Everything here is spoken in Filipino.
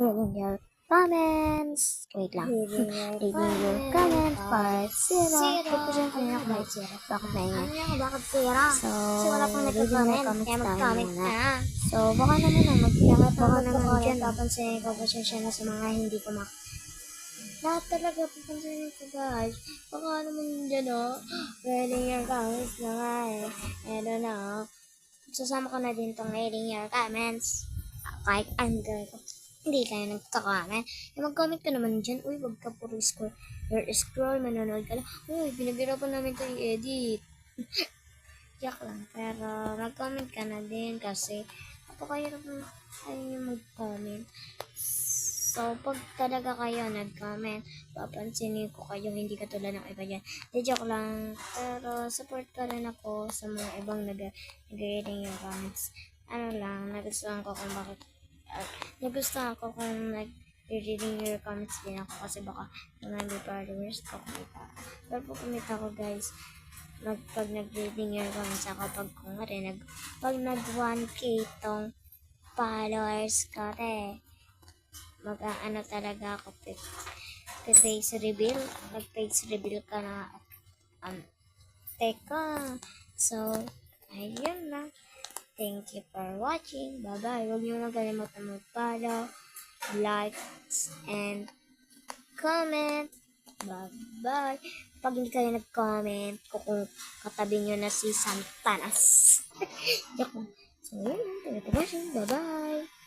reading your comments. Wait lang. Reading your comments part 0. Represent na ako guys. Bakit na yun? Bakit sira? So, Kasi wala pang reading your nagka-comment. comments Kaya tayo mag-comment muna. na. So, baka naman baka naman dyan. Papansin ko pasensya na sa mga hindi ko lahat talaga papansinin ko guys. Baka naman dyan reading your comments na nga Eto na Sasama ko na din tong reading your comments. Kahit under ko. Hindi kayo nagka-comment. Mag-comment ka naman dyan. Uy, wag ka puro scroll, manonood ka lang. Uy, pinaghirapan namin ito i-edit. Joke lang. Pero mag-comment ka na din kasi napakahirap na kayo mag-comment. So, pag talaga kayo nag-comment, papansinin ko kayo, hindi katulad ng iba dyan. Joke lang. Pero support pa rin ako sa mga ibang nag-reading yung comments. Nagustuhan ko kung bakit nagustuhan ko kung nag-reading your comments din ako kasi baka naman may followers ko kumita. Pero po kumita ko guys, pag nag-reading your comments ako, pag nag 1K tong followers ko, mag-ano talaga ako, face reveal, mag-face reveal ka na, teka, so, ayun lang. Thank you for watching. Bye-bye. Huwag niyo na kalimutan mag-follow, like, and comment. Bye-bye. Pag hindi kayo nag-comment, kung katabi nyo na si Santanas. Joke lang. So, yun lang. Bye-bye.